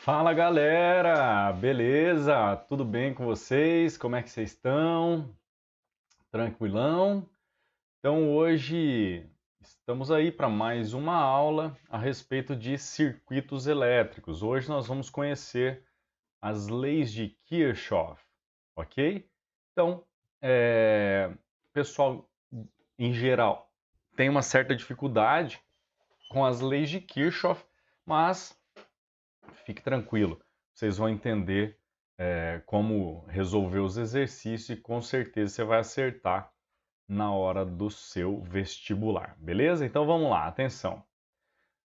Fala galera, beleza? Tudo bem com vocês? Como é que vocês estão? Tranquilão? Então hoje estamos aí para mais uma aula a respeito de circuitos elétricos. Hoje nós vamos conhecer as leis de Kirchhoff, ok? Então, pessoal em geral tem uma certa dificuldade com as leis de Kirchhoff, mas fique tranquilo, vocês vão entender como resolver os exercícios e com certeza você vai acertar na hora do seu vestibular, beleza? Então vamos lá, atenção.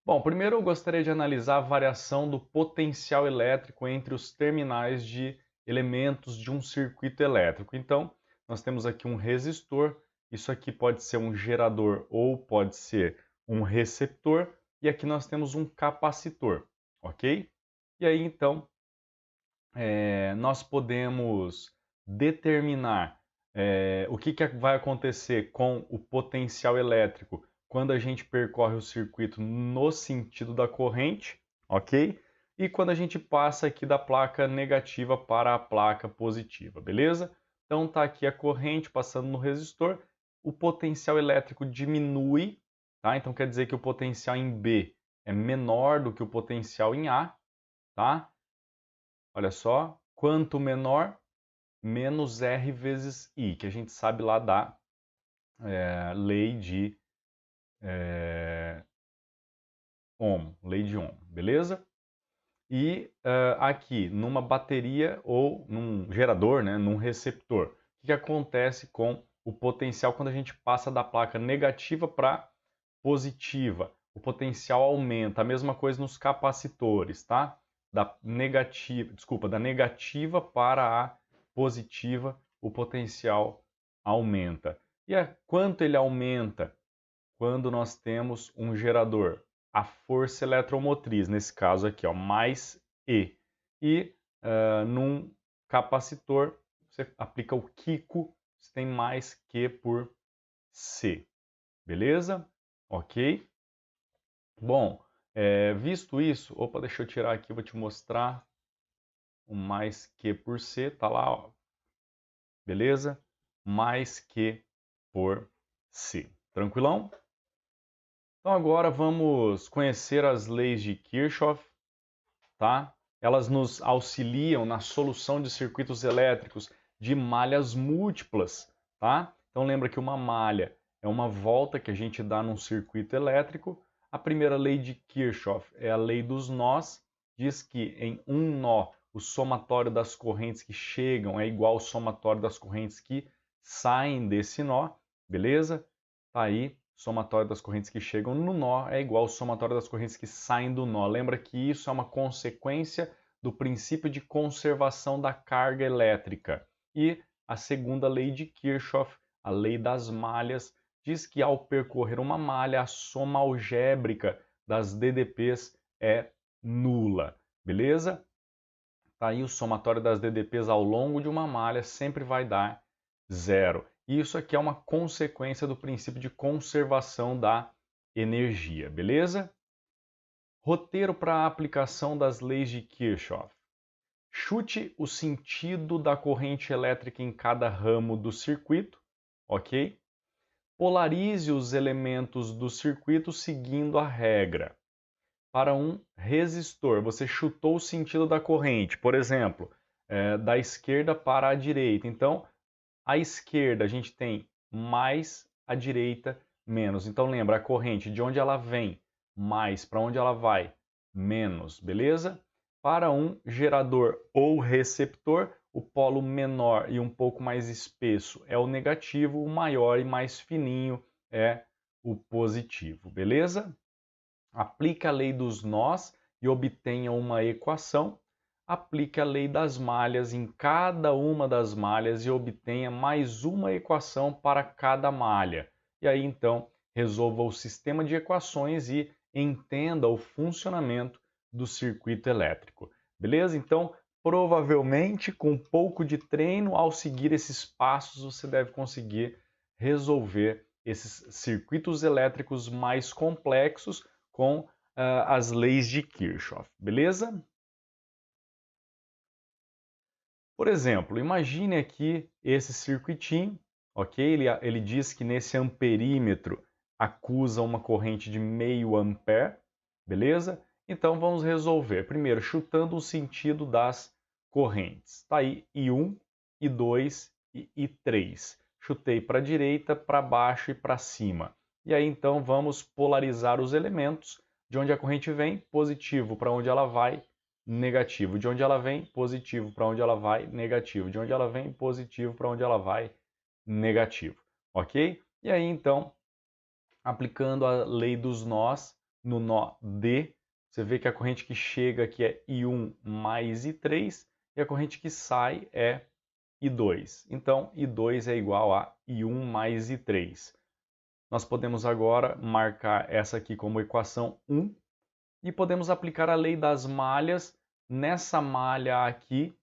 Bom, primeiro eu gostaria de analisar a variação do potencial elétrico entre os terminais de elementos de um circuito elétrico. Então, nós temos aqui um resistor, isso aqui pode ser um gerador ou pode ser um receptor, e aqui nós temos um capacitor, ok? E aí então nós podemos determinar o que vai acontecer com o potencial elétrico quando a gente percorre o circuito no sentido da corrente, ok? E quando a gente passa aqui da placa negativa para a placa positiva, beleza? Então tá aqui a corrente passando no resistor, o potencial elétrico diminui, tá? Então quer dizer que o potencial em B é menor do que o potencial em A, tá? Olha só, quanto menor, menos R vezes I, que a gente sabe lá da lei de Ohm, lei de Ohm, beleza? E aqui, numa bateria ou num gerador, né, num receptor, o que acontece com o potencial quando a gente passa da placa negativa para positiva? O potencial aumenta. A mesma coisa nos capacitores, tá? Da negativa para a positiva, o potencial aumenta. E quanto ele aumenta quando nós temos um gerador? A força eletromotriz, nesse caso aqui, ó, mais E. E num capacitor, você aplica o Kiko, você tem mais Q por C. Beleza? Ok? Bom, visto isso, opa, deixa eu tirar aqui, vou te mostrar o mais Q por C, tá lá, ó, beleza? Mais Q por C. Tranquilão? Então agora vamos conhecer as leis de Kirchhoff, tá? Elas nos auxiliam na solução de circuitos elétricos de malhas múltiplas, tá? Então lembra que uma malha é uma volta que a gente dá num circuito elétrico. A primeira lei de Kirchhoff é a lei dos nós, diz que em um nó o somatório das correntes que chegam é igual ao somatório das correntes que saem desse nó, beleza? Tá aí, somatório das correntes que chegam no nó é igual ao somatório das correntes que saem do nó. Lembra que isso é uma consequência do princípio de conservação da carga elétrica. E a segunda lei de Kirchhoff, a lei das malhas, diz que ao percorrer uma malha, a soma algébrica das DDPs é nula. Beleza? Tá aí o somatório das DDPs ao longo de uma malha sempre vai dar zero. E isso aqui é uma consequência do princípio de conservação da energia, beleza? Roteiro para a aplicação das leis de Kirchhoff. Chute o sentido da corrente elétrica em cada ramo do circuito, ok? Polarize os elementos do circuito seguindo a regra. Para um resistor, você chutou o sentido da corrente, por exemplo, da esquerda para a direita. Então, à esquerda a gente tem mais, à direita menos. Então lembra, a corrente de onde ela vem, mais, para onde ela vai, menos, beleza? Para um gerador ou receptor, o polo menor e um pouco mais espesso é o negativo, o maior e mais fininho é o positivo, beleza? Aplique a lei dos nós e obtenha uma equação. Aplique a lei das malhas em cada uma das malhas e obtenha mais uma equação para cada malha. E aí então resolva o sistema de equações e entenda o funcionamento do circuito elétrico. Beleza? Então, provavelmente com um pouco de treino, ao seguir esses passos, você deve conseguir resolver esses circuitos elétricos mais complexos com as leis de Kirchhoff, beleza? Por exemplo, imagine aqui esse circuitinho, ok? Ele diz que nesse amperímetro acusa uma corrente de meio ampere, beleza? Então vamos resolver. Primeiro, chutando o sentido das correntes. Está aí I1, I2 e I3. Chutei para a direita, para baixo e para cima. E aí então vamos polarizar os elementos. De onde a corrente vem, positivo para onde ela vai, negativo. De onde ela vem, positivo. Para onde ela vai, negativo. De onde ela vem, positivo. Para onde ela vai, negativo. Ok? E aí, então, aplicando a lei dos nós, no nó D, você vê que a corrente que chega aqui é I1 mais I3 e a corrente que sai é I2. Então, I2 é igual a I1 mais I3. Nós podemos agora marcar essa aqui como equação 1 e podemos aplicar a lei das malhas nessa malha aqui,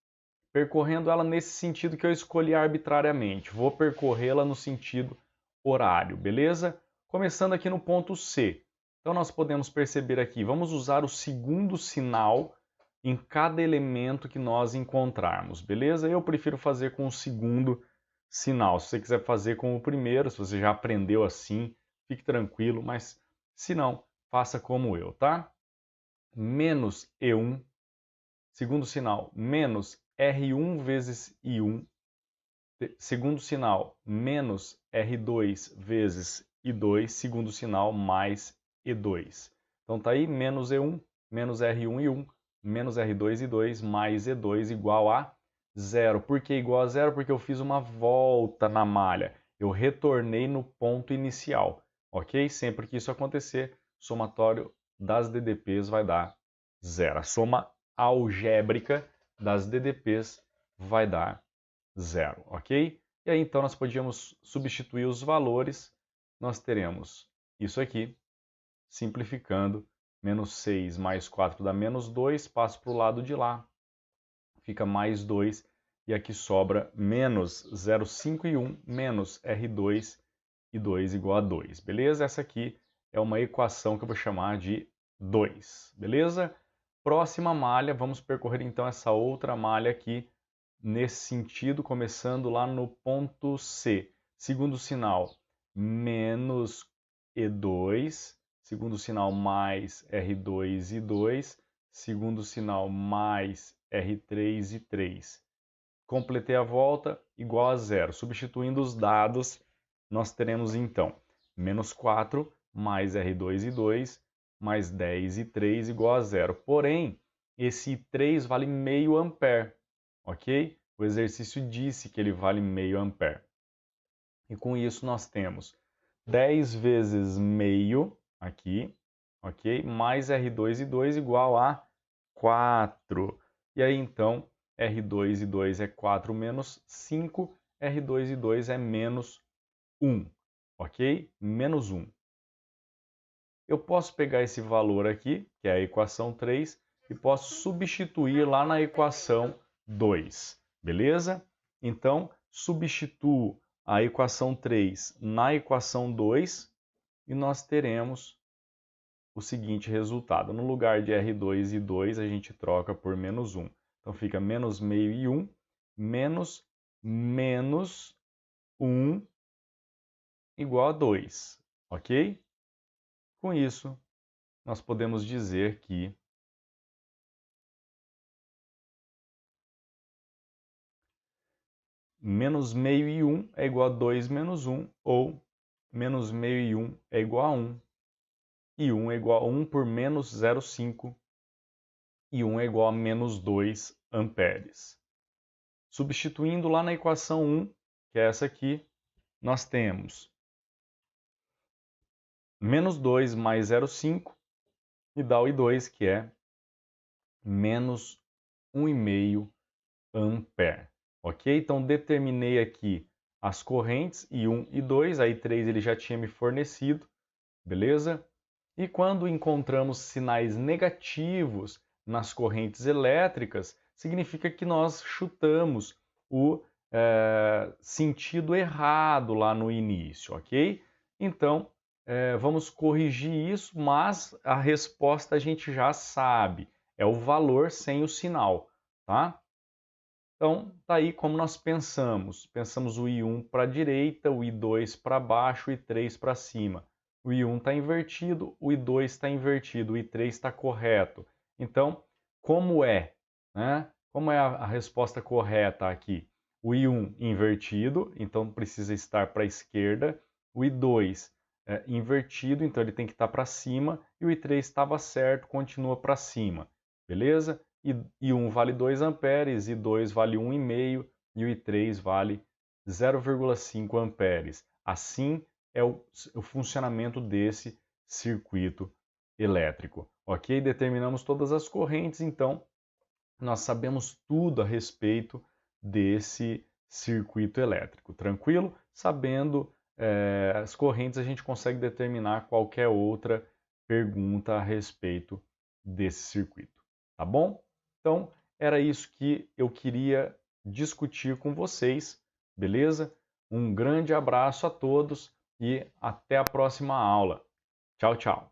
percorrendo ela nesse sentido que eu escolhi arbitrariamente. Vou percorrê-la no sentido horário, beleza? Começando aqui no ponto C. Então nós podemos perceber aqui, vamos usar o segundo sinal em cada elemento que nós encontrarmos, beleza? Eu prefiro fazer com o segundo sinal. Se você quiser fazer com o primeiro, se você já aprendeu assim, fique tranquilo, mas se não, faça como eu, tá? Menos E1, segundo sinal, menos R1 vezes I1, segundo sinal, menos R2 vezes I2, segundo sinal, mais E2. Então tá aí, menos E1, menos R1 I1, menos R2 I2, mais E2 igual a zero. Por que igual a zero? Porque eu fiz uma volta na malha. Eu retornei no ponto inicial, ok? Sempre que isso acontecer, somatório das DDPs vai dar zero. A soma algébrica das DDPs vai dar zero, ok? E aí então nós podíamos substituir os valores, nós teremos isso aqui, simplificando, menos 6 mais 4 dá menos 2, passo para o lado de lá, fica mais 2, e aqui sobra menos 0,5 e 1, menos R2 e 2 igual a 2, beleza? Essa aqui é uma equação que eu vou chamar de 2, beleza? Próxima malha, vamos percorrer então essa outra malha aqui, nesse sentido, começando lá no ponto C. Segundo sinal, menos E2. Segundo sinal, mais R2 e 2. Segundo sinal, mais R3 e 3. Completei a volta, igual a zero. Substituindo os dados, nós teremos então menos 4 mais R2 e 2 mais 10 e 3 igual a zero. Porém, esse 3 vale meio ampere, ok? O exercício disse que ele vale meio ampere. E com isso nós temos 10 vezes meio aqui, ok? Mais R2 e 2 igual a 4. E aí então R2 e 2 é 4 menos 5, R2 e 2 é menos 1, ok? Menos 1. Eu posso pegar esse valor aqui, que é a equação 3, e posso substituir lá na equação 2, beleza? Então, substituo a equação 3 na equação 2 e nós teremos o seguinte resultado. No lugar de R2 e 2, a gente troca por menos 1. Então, fica menos meio e 1, menos 1 igual a 2, ok? Com isso, nós podemos dizer que menos meio e 1 é igual a 2 menos 1, ou menos meio e 1 é igual a 1, e 1 é igual a 1 por menos 0,5, e 1 é igual a menos 2 amperes. Substituindo lá na equação 1, que é essa aqui, nós temos menos 2 mais 0,5, e dá o I2, que é menos 1,5 ampere. Ok? Então, determinei aqui as correntes I1 e 2, a I3 ele já tinha me fornecido, beleza? E quando encontramos sinais negativos nas correntes elétricas, significa que nós chutamos o sentido errado lá no início, ok? Então, vamos corrigir isso, mas a resposta a gente já sabe, é o valor sem o sinal, tá? Então, tá aí como nós pensamos. Pensamos o I1 para a direita, o I2 para baixo, o I3 para cima. O I1 está invertido, o I2 está invertido, o I3 está correto. Então, como é? Né? Como é a resposta correta aqui? O I1 invertido, então precisa estar para a esquerda. O I2 invertido, então ele tem que estar para cima. E o I3 estava certo, continua para cima. Beleza? I1 vale 2 amperes, I2 vale 1,5 e o I3 vale 0,5 amperes. Assim é o funcionamento desse circuito elétrico. Ok? Determinamos todas as correntes, então nós sabemos tudo a respeito desse circuito elétrico. Tranquilo? Sabendo as correntes, a gente consegue determinar qualquer outra pergunta a respeito desse circuito. Tá bom? Então, era isso que eu queria discutir com vocês, beleza? Um grande abraço a todos e até a próxima aula. Tchau, tchau.